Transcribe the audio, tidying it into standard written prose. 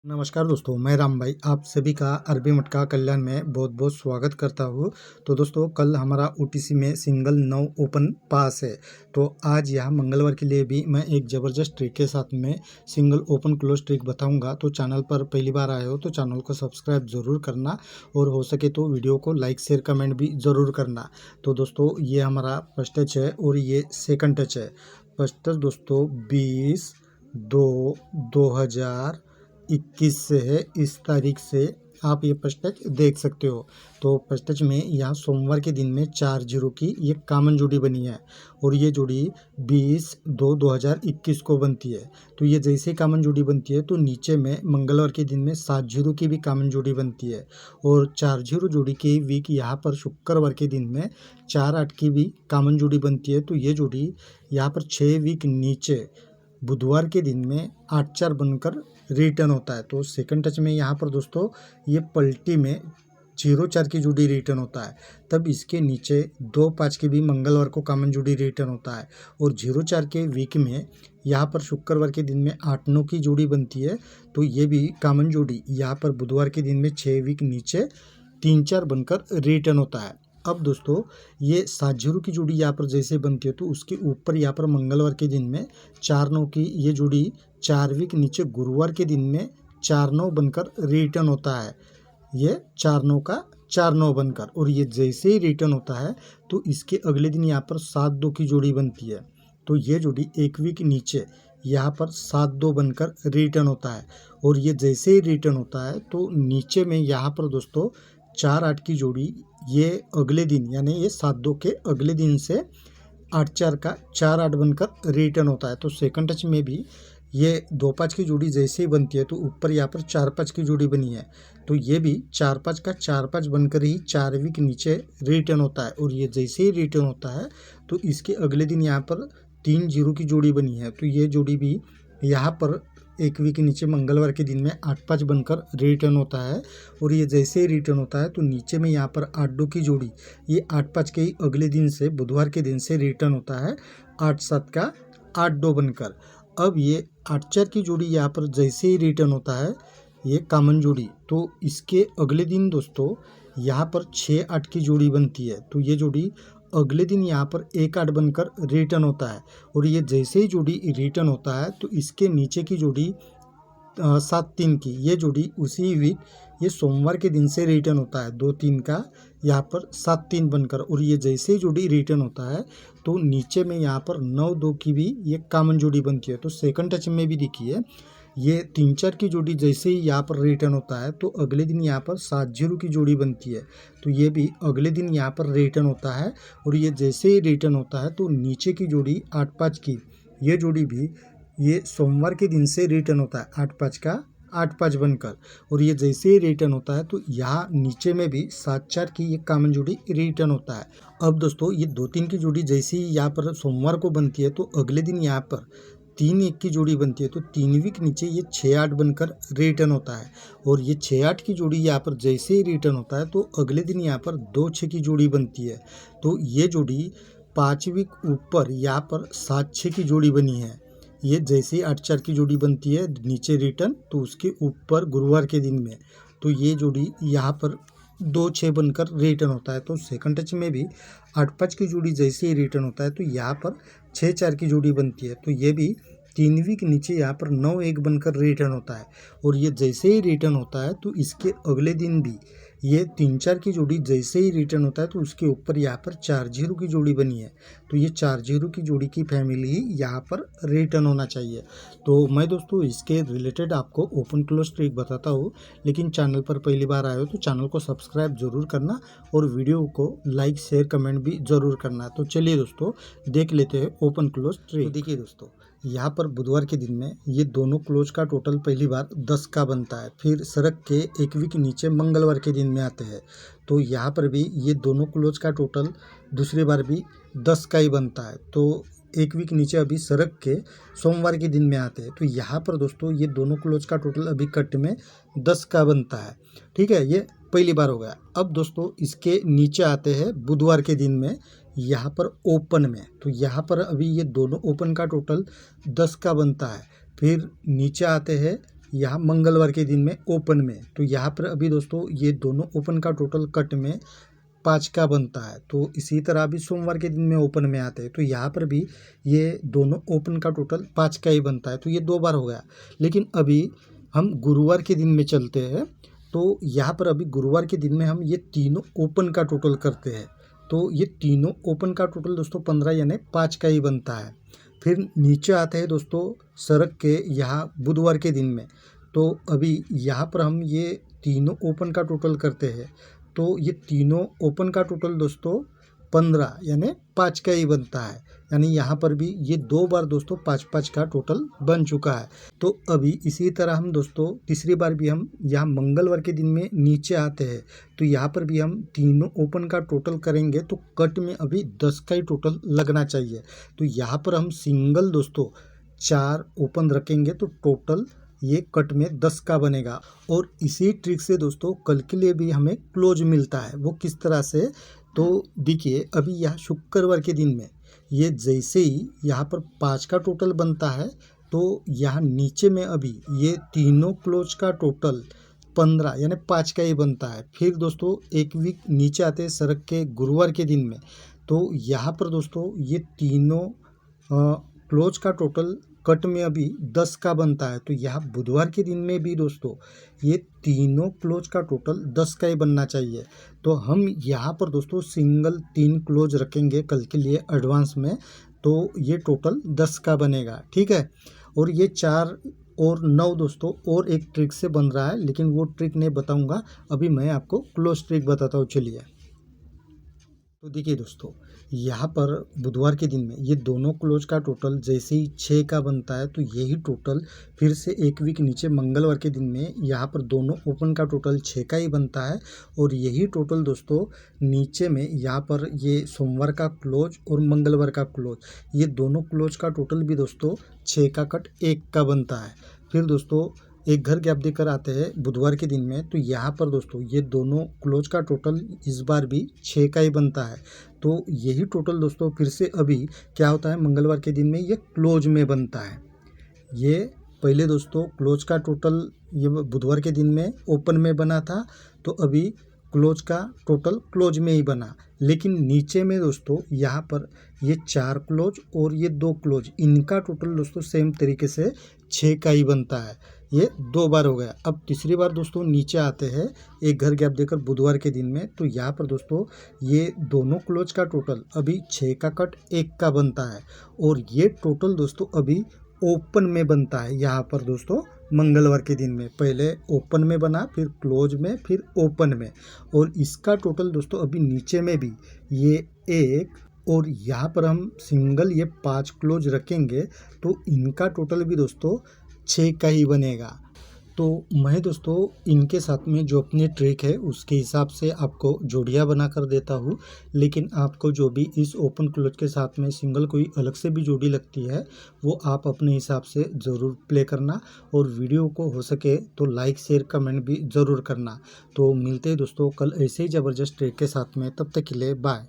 नमस्कार दोस्तों, मैं राम भाई आप सभी का अरबी मटका कल्याण में बहुत बहुत स्वागत करता हूँ। तो दोस्तों कल हमारा ओटीसी में सिंगल 9 ओपन पास है। तो आज यह मंगलवार के लिए भी मैं एक ज़बरदस्त ट्रिक के साथ में सिंगल ओपन क्लोज ट्रिक बताऊंगा। तो चैनल पर पहली बार आए हो तो चैनल को सब्सक्राइब ज़रूर करना और हो सके तो वीडियो को लाइक शेयर कमेंट भी ज़रूर करना। तो दोस्तों ये हमारा फर्स्ट टच है और ये सेकंड टच है। फर्स्ट टच दोस्तों 20/2/2021 से है। इस तारीख से आप ये फर्स्ट टच देख सकते हो। तो फर्स्ट टच में यहाँ सोमवार के दिन में 4 जीरो की ये कॉमन जोड़ी बनी है और ये जोड़ी 20/2/2021 को बनती है। तो ये जैसे ही कॉमन जोड़ी बनती है तो नीचे में मंगलवार के दिन में 7 जीरो की भी कॉमन जोड़ी बनती है और 4 जीरो जोड़ी की वीक यहाँ पर शुक्रवार के दिन में 4/8 की भी कॉमन जोड़ी बनती है। तो ये जोड़ी यहाँ पर 6 वीक नीचे बुधवार के दिन में 8/4 बनकर रिटर्न होता है। तो सेकंड टच में यहाँ पर दोस्तों ये पलटी में 0/4 की जोड़ी रिटर्न होता है। तब इसके नीचे 2/5 की भी मंगलवार को कॉमन जोड़ी रिटर्न होता है और 0/4 के वीक में यहाँ पर शुक्रवार के दिन में 8/9 की जोड़ी बनती है। तो ये भी कॉमन जोड़ी यहाँ पर बुधवार के दिन में 6 वीक नीचे 3/4 बनकर रिटर्न होता है। अब दोस्तों ये 7 जीरो की जोड़ी यहाँ पर जैसे बनती है तो उसके ऊपर यहाँ पर मंगलवार के दिन में 4/9 की ये जोड़ी 4 वीक नीचे गुरुवार के दिन में 4/9 बनकर रिटर्न होता है। ये 4/9 का 4/9 बनकर और ये जैसे ही रिटर्न होता है तो इसके अगले दिन यहाँ पर 7/2 की जोड़ी बनती है। तो ये जोड़ी 1 वीक नीचे यहाँ पर 7/2 बनकर रिटर्न होता है और ये जैसे ही रिटर्न होता है तो नीचे में यहाँ पर दोस्तों 4/8 की जोड़ी ये अगले दिन यानी ये 7/2 के अगले दिन से 8/4 का 4/8 बनकर रिटर्न होता है। तो सेकंड टच में भी ये 2/5 की जोड़ी जैसे ही बनती है तो ऊपर यहाँ पर 4/5 की जोड़ी बनी है। तो ये भी 4/5 का 4/5 बनकर ही 4 वीक नीचे रिटर्न होता है और ये जैसे ही रिटर्न होता है तो इसके अगले दिन यहाँ पर 3 जीरो की जोड़ी बनी है। तो ये जोड़ी भी यहाँ पर 1 वीक नीचे मंगलवार के दिन में 8/5 बनकर रिटर्न होता है और ये जैसे ही रिटर्न होता है तो नीचे में यहाँ पर 8/2 की जोड़ी ये 8/5 के ही अगले दिन से बुधवार के दिन से रिटर्न होता है 8/7 का 8/2 बनकर। अब ये 8/4 की जोड़ी यहाँ पर जैसे ही रिटर्न होता है ये कॉमन जोड़ी तो इसके अगले दिन दोस्तों यहाँ पर 6/8 की जोड़ी बनती है। तो ये जोड़ी अगले दिन यहाँ पर 1/8 बनकर रिटर्न होता है और ये जैसे ही जोड़ी रिटर्न होता है तो इसके नीचे की जोड़ी 7/3 की ये जोड़ी उसी वीक ये सोमवार के दिन से रिटर्न होता है 2/3 का यहाँ पर 7/3 बनकर और ये जैसे ही जोड़ी रिटर्न होता है तो नीचे में यहाँ पर 9/2 की भी ये कॉमन जोड़ी बनती है। तो सेकंड टच में भी देखिए ये 3/4 की जोड़ी जैसे ही यहाँ पर रिटर्न होता है तो अगले दिन यहाँ पर 7 जीरो की जोड़ी बनती है। तो ये भी अगले दिन यहाँ पर रिटर्न होता है और ये जैसे ही रिटर्न होता है तो नीचे की जोड़ी 8/5 की ये जोड़ी भी ये सोमवार के दिन से रिटर्न होता है 8/5 का 8/5 बनकर और ये जैसे ही रिटर्न होता है तो यहाँ नीचे में भी 7/4 की ये कॉमन जोड़ी रिटर्न होता है। अब दोस्तों ये 2/3 की जोड़ी जैसे ही यहाँ पर सोमवार को बनती है तो अगले दिन यहाँ पर 3/1 की जोड़ी बनती है। तो 3 वीक नीचे ये 6/8 बनकर रिटर्न होता है और ये 6/8 की जोड़ी यहाँ पर जैसे ही रिटर्न होता है तो अगले दिन यहाँ पर 2/6 की जोड़ी बनती है। तो ये जोड़ी 5 वीक ऊपर यहाँ पर 7/6 की जोड़ी बनी है। ये जैसे ही 8/4 की जोड़ी बनती है नीचे रिटर्न तो उसके ऊपर गुरुवार के दिन में तो ये जोड़ी यहाँ पर 2/6 बनकर रिटर्न होता है। तो सेकंड टच में भी 8/5 की जोड़ी जैसे ही रिटर्न होता है तो यहाँ पर 6/4 की जोड़ी बनती है। तो ये भी 3 वीक नीचे यहाँ पर 9/1 बनकर रिटर्न होता है और ये जैसे ही रिटर्न होता है तो इसके अगले दिन भी ये 3/4 की जोड़ी जैसे ही रिटर्न होता है तो उसके ऊपर यहाँ पर 4 जीरो की जोड़ी बनी है। तो ये 4 जीरो की जोड़ी की फैमिली ही यहाँ पर रिटर्न होना चाहिए। तो मैं दोस्तों इसके रिलेटेड आपको ओपन क्लोज ट्रिक बताता हूँ, लेकिन चैनल पर पहली बार आए हो तो चैनल को सब्सक्राइब जरूर करना और वीडियो को लाइक शेयर कमेंट भी ज़रूर करना। तो चलिए दोस्तों देख लेते हैं ओपन क्लोज ट्रिक। तो देखिए दोस्तों यहाँ पर बुधवार के दिन में ये दोनों क्लोज का टोटल पहली बार 10 का बनता है, फिर सरक के 1 वीक नीचे मंगलवार के दिन में आते हैं। तो यहाँ पर भी ये दोनों क्लोज का टोटल दूसरी बार भी 10 का ही बनता है। तो 1 वीक नीचे अभी सरक के सोमवार के दिन में आते हैं। तो यहाँ पर दोस्तों ये दोनों क्लोज का टोटल अभी कट में 10 का बनता है। ठीक है, ये पहली बार हो गया। अब दोस्तों इसके नीचे आते हैं बुधवार के दिन में यहाँ पर ओपन में। तो यहाँ पर अभी ये दोनों ओपन का टोटल 10 का बनता है। फिर नीचे आते हैं यहाँ मंगलवार के दिन में ओपन में, तो यहाँ पर अभी दोस्तों ये दोनों ओपन का टोटल कट में 5 का बनता है। तो इसी तरह अभी सोमवार के दिन में ओपन में आते हैं, तो यहाँ पर भी ये दोनों ओपन का टोटल 5 का ही बनता है। तो ये 2 बार हो गया। लेकिन अभी हम गुरुवार के दिन में चलते हैं, तो यहाँ पर अभी गुरुवार के दिन में हम ये तीनों ओपन का टोटल करते हैं। तो ये तीनों ओपन का टोटल दोस्तों 15 यानी 5 का ही बनता है। फिर नीचे आते हैं दोस्तों सड़क के यहाँ बुधवार के दिन में, तो अभी यहाँ पर हम ये तीनों ओपन का टोटल करते हैं। तो ये तीनों ओपन का टोटल दोस्तों 15 यानी 5 का ही बनता है। यानी यहाँ पर भी ये 2 बार दोस्तों 5-5 का टोटल बन चुका है। तो अभी इसी तरह हम दोस्तों तीसरी बार भी हम यहाँ मंगलवार के दिन में नीचे आते हैं, तो यहाँ पर भी हम तीनों ओपन का टोटल करेंगे तो कट में अभी 10 का ही टोटल लगना चाहिए। तो यहाँ पर हम सिंगल दोस्तों 4 ओपन रखेंगे तो टोटल ये कट में 10 का बनेगा। और इसी ट्रिक से दोस्तों कल के लिए भी हमें क्लोज मिलता है। वो किस तरह से, तो देखिए अभी यहाँ शुक्रवार के दिन में ये जैसे ही यहाँ पर 5 का टोटल बनता है, तो यहाँ नीचे में अभी ये तीनों क्लोज का टोटल 15 यानी 5 का ही बनता है। फिर दोस्तों एक वीक नीचे आते हैं सड़क के गुरुवार के दिन में, तो यहाँ पर दोस्तों ये तीनों क्लोज का टोटल कट में अभी 10 का बनता है। तो यहाँ बुधवार के दिन में भी दोस्तों ये तीनों क्लोज का टोटल 10 का ही बनना चाहिए। तो हम यहाँ पर दोस्तों सिंगल 3 क्लोज रखेंगे कल के लिए एडवांस में, तो ये टोटल 10 का बनेगा। ठीक है। और ये 4 और 9 दोस्तों और एक ट्रिक से बन रहा है, लेकिन वो ट्रिक नहीं बताऊँगा, अभी मैं आपको क्लोज ट्रिक बताता हूँ। चलिए, तो देखिए दोस्तों यहाँ पर बुधवार के दिन में ये दोनों क्लोज का टोटल जैसे ही 6 का बनता है, तो यही टोटल फिर से एक वीक नीचे मंगलवार के दिन में यहाँ पर दोनों ओपन का टोटल 6 का ही बनता है। और यही टोटल दोस्तों नीचे में यहाँ पर ये सोमवार का क्लोज और मंगलवार का क्लोज, ये दोनों क्लोज का टोटल भी दोस्तों 6 का कट 1 का बनता है। फिर दोस्तों एक घर गैप देकर आते हैं बुधवार के दिन में, तो यहाँ पर दोस्तों ये दोनों क्लोज का टोटल इस बार भी 6 का ही बनता है। तो यही टोटल दोस्तों फिर से अभी क्या होता है, मंगलवार के दिन में ये क्लोज में बनता है। ये पहले दोस्तों क्लोज का टोटल ये बुधवार के दिन में ओपन में बना था, तो अभी क्लोज का टोटल क्लोज में ही बना। लेकिन नीचे में दोस्तों यहाँ पर ये 4 क्लोज और ये 2 क्लोज, इनका टोटल दोस्तों सेम तरीके से 6 का ही बनता है। ये 2 बार हो गया। अब तीसरी बार दोस्तों नीचे आते हैं एक घर गैप देकर बुधवार के दिन में, तो यहाँ पर दोस्तों ये दोनों क्लोज का टोटल अभी 6 का कट 1 का बनता है। और ये टोटल दोस्तों अभी ओपन में बनता है। यहाँ पर दोस्तों मंगलवार के दिन में पहले ओपन में बना, फिर क्लोज में, फिर ओपन में। और इसका टोटल दोस्तों अभी नीचे में भी ये 1 और यहाँ पर हम सिंगल ये 5 क्लोज रखेंगे, तो इनका टोटल भी दोस्तों 6 का ही बनेगा। तो मैं दोस्तों इनके साथ में जो अपनी ट्रिक है उसके हिसाब से आपको जोड़ियाँ बना कर देता हूँ। लेकिन आपको जो भी इस ओपन क्लोज के साथ में सिंगल कोई अलग से भी जोड़ी लगती है, वो आप अपने हिसाब से ज़रूर प्ले करना। और वीडियो को हो सके तो लाइक शेयर कमेंट भी ज़रूर करना। तो मिलते हैं दोस्तों कल ऐसे ही ज़बरदस्त ट्रिक के साथ में, तब तक के लिए बाय।